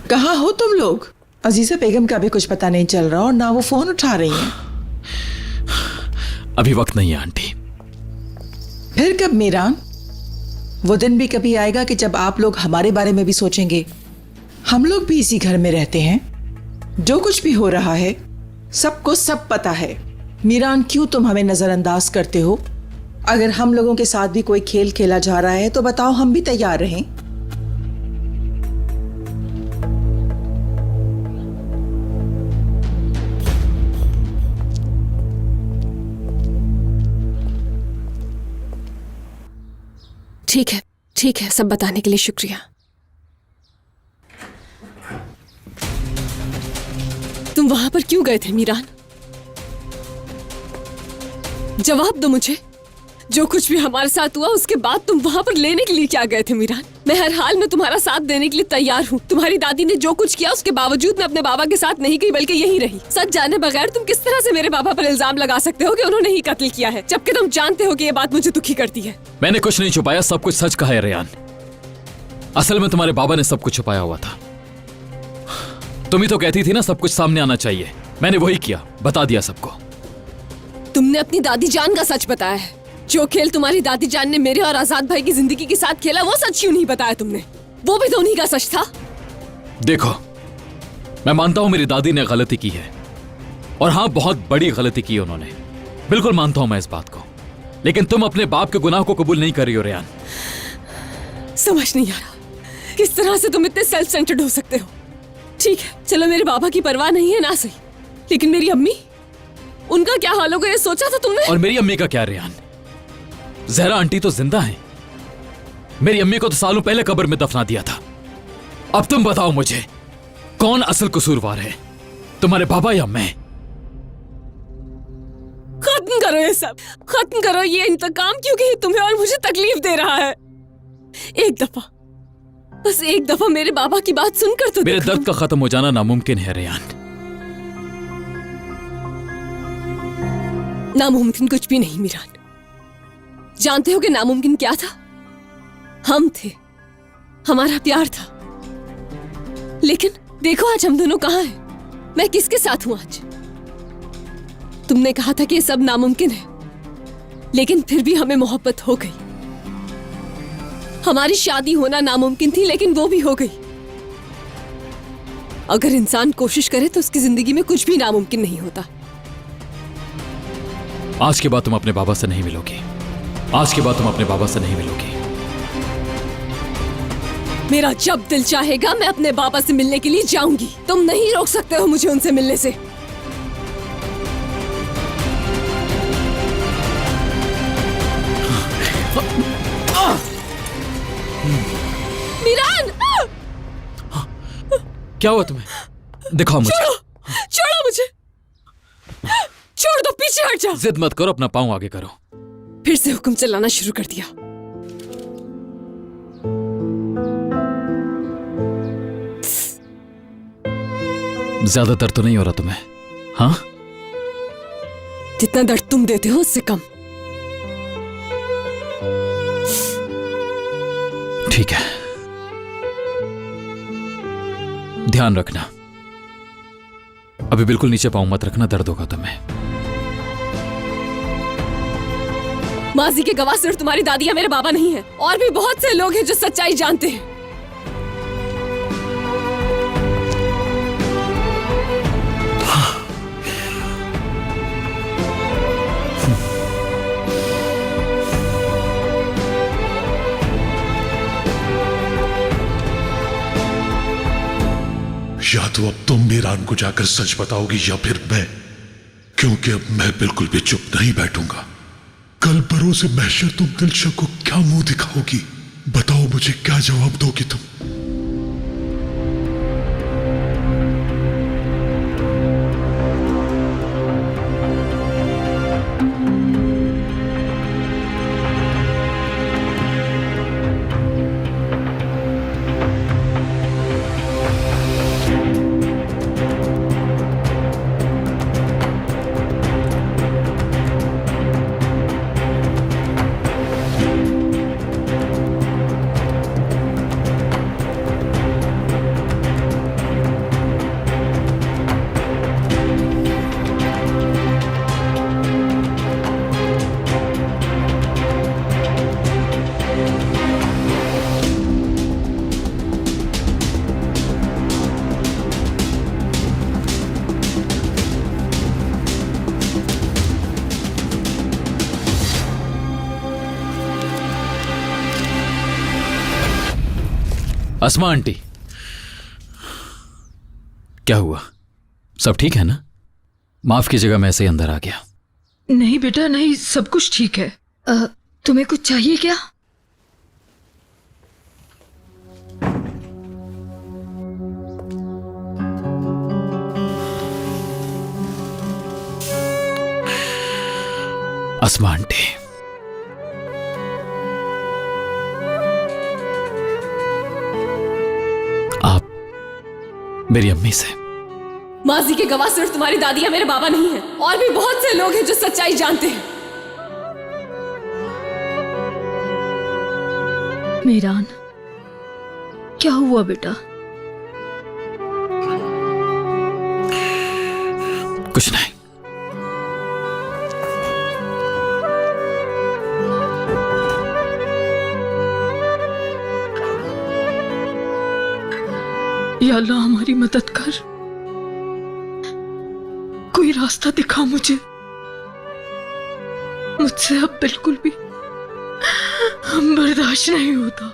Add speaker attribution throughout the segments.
Speaker 1: कहाँ हो तुम लोग? अजीजा बेगम का भी कुछ पता नहीं चल रहा और ना वो फोन उठा रही हैं।
Speaker 2: अभी वक्त नहीं है आंटी।
Speaker 1: फिर कब मीरान? वो दिन भी कभी आएगा कि जब आप लोग हमारे बारे में भी सोचेंगे। हम लोग भी इसी घर में रहते हैं। जो कुछ भी हो रहा है सबको सब पता है। मीरान, क्यों तुम हमें नजरअंदाज करते हो? अगर हम लोगों के साथ भी कोई खेल खेला जा रहा है तो बताओ, हम भी तैयार रहें।
Speaker 3: ठीक है, सब बताने के लिए शुक्रिया। तुम वहां पर क्यों गए थे मीरान? जवाब दो मुझे। जो कुछ भी हमारे साथ हुआ उसके बाद तुम वहां पर लेने के लिए क्या गए थे मीरान? मैं हर हाल में तुम्हारा साथ देने के लिए तैयार हूँ। तुम्हारी दादी ने जो कुछ किया उसके बावजूद मैं अपने बाबा के साथ नहीं गई बल्कि यहीं रही। सच जाने बगैर तुम किस तरह से मेरे बाबा पर इल्जाम लगा सकते हो कि उन्होंने ही कत्ल किया है, जबकि तुम जानते हो कि ये बात मुझे दुखी करती है।
Speaker 2: मैंने कुछ नहीं छुपाया, सब कुछ सच कहा है रेयान। असल में तुम्हारे बाबा ने सब कुछ छुपाया हुआ था। तुम ही तो कहती थी ना सब कुछ सामने आना चाहिए। मैंने वही किया, बता दिया सबको।
Speaker 3: तुमने अपनी दादी जान का सच बताया है। जो खेल तुम्हारी दादी जान ने मेरे और आजाद भाई की जिंदगी के साथ खेला वो सच क्यों नहीं बताया तुमने? वो भी तो उन्हीं का सच था।
Speaker 2: देखो, मैं मानता हूं मेरी दादी ने गलती की है, और हां, बहुत बड़ी गलती की उन्होंने। बिल्कुल मानता हूं मैं इस बात को, लेकिन तुम अपने बाप के गुनाह को कबूल नहीं कर रही हो रेयान।
Speaker 3: समझ नहीं आ रहा किस तरह से तुम इतने सेल्फ सेंटर्ड हो सकते हो। ठीक है, चलो मेरे बाबा की परवाह नहीं है ना सही, लेकिन मेरी अम्मी, उनका क्या हाल होगा ये सोचा था तुमने?
Speaker 2: और मेरी अम्मी का क्या रेयान? जहरा आंटी तो जिंदा है। मेरी अम्मी को तो सालों पहले कब्र में दफना दिया था। अब तुम बताओ मुझे, कौन असल कसूरवार है, तुम्हारे बाबा या मैं?
Speaker 3: खत्म करो ये सब, खत्म करो ये इंतकाम, क्योंकि तुम्हें और मुझे तकलीफ दे रहा है। एक दफा, बस एक दफा मेरे बाबा की बात सुनकर तो
Speaker 2: मेरे दर्द का खत्म हो जाना नामुमकिन है रेयान।
Speaker 3: नामुमकिन कुछ भी नहीं मीरान। जानते हो कि नामुमकिन क्या था? हम थे, हमारा प्यार था। लेकिन देखो आज हम दोनों कहां हैं, मैं किसके साथ हूं आज? तुमने कहा था कि ये सब नामुमकिन है, लेकिन फिर भी हमें मोहब्बत हो गई। हमारी शादी होना नामुमकिन थी, लेकिन वो भी हो गई। अगर इंसान कोशिश करे तो उसकी जिंदगी में कुछ भी नामुमकिन नहीं होता।
Speaker 2: आज के बाद तुम अपने बाबा से नहीं मिलोगी। आज के बाद तुम अपने बाबा से नहीं मिलोगी।
Speaker 3: मेरा जब दिल चाहेगा मैं अपने बाबा से मिलने के लिए जाऊंगी। तुम नहीं रोक सकते हो मुझे उनसे मिलने से। मीरान!
Speaker 2: क्या हुआ तुम्हें? दिखाओ मुझे।
Speaker 3: छोड़ो मुझे, छोड़ दो, पीछे हट जाओ।
Speaker 2: जिद मत करो, अपना पांव आगे करो।
Speaker 3: फिर से हुक्म चलाना शुरू कर दिया।
Speaker 2: ज्यादा दर्द तो नहीं हो रहा तुम्हें? हाँ,
Speaker 3: जितना दर्द तुम देते हो उससे कम।
Speaker 2: ठीक है, ध्यान रखना। अभी बिल्कुल नीचे पांव मत रखना, दर्द होगा तुम्हें।
Speaker 3: माजी के गवाह सिर्फ तुम्हारी दादी या मेरे बाबा नहीं है, और भी बहुत से लोग हैं जो सच्चाई जानते हैं।
Speaker 4: या तो अब तुम मीरान को जाकर सच बताओगी या फिर मैं, क्योंकि अब मैं बिल्कुल भी चुप नहीं बैठूंगा। कल बरोज़े महशर तुम दिलशा को क्या मुंह दिखाओगी? बताओ मुझे, क्या जवाब दोगी तुम?
Speaker 2: अस्मा आंटी, क्या हुआ? सब ठीक है ना? माफ कीजिएगा, मैं ऐसे ही अंदर आ गया।
Speaker 5: नहीं बेटा नहीं, सब कुछ ठीक है। तुम्हें कुछ चाहिए क्या?
Speaker 2: अस्मा आंटी, आप मेरी अम्मी से।
Speaker 3: माजी के गवाह सिर्फ तुम्हारी दादी या मेरे बाबा नहीं है, और भी बहुत से लोग हैं जो सच्चाई जानते हैं।
Speaker 5: मीरान, क्या हुआ बेटा?
Speaker 2: कुछ नहीं।
Speaker 5: या अल्लाह हमारी मदद कर, कोई रास्ता दिखा मुझे। मुझसे अब बिल्कुल भी बर्दाश्त नहीं होता।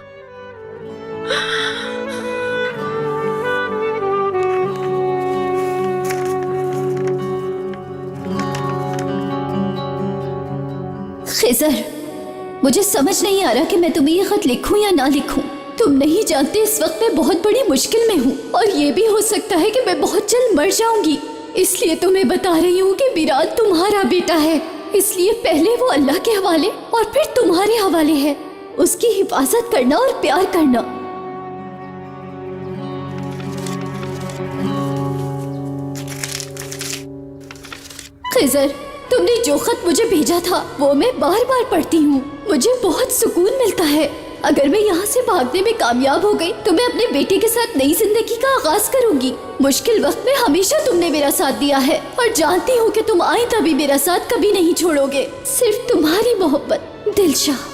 Speaker 6: खिजर, मुझे समझ नहीं आ रहा कि मैं तुम्हें ये खत लिखूं या ना लिखूं। तुम नहीं जानते इस वक्त मैं बहुत बड़ी मुश्किल में हूँ, और ये भी हो सकता है कि मैं बहुत जल्द मर जाऊंगी। इसलिए तुम्हें बता रही हूँ कि मीरान तुम्हारा बेटा है, इसलिए पहले वो अल्लाह के हवाले और फिर तुम्हारे हवाले है। उसकी हिफाजत करना और प्यार करना। खिजर, तुमने जो खत मुझे भेजा था वो मैं बार बार पढ़ती हूँ, मुझे बहुत सुकून मिलता है। अगर मैं यहाँ से भागने में कामयाब हो गई तो मैं अपने बेटे के साथ नई जिंदगी का आगाज करूंगी। मुश्किल वक्त में हमेशा तुमने मेरा साथ दिया है, और जानती हूँ कि तुम आइंदा भी मेरा साथ कभी नहीं छोड़ोगे। सिर्फ तुम्हारी मोहब्बत दिलशाह।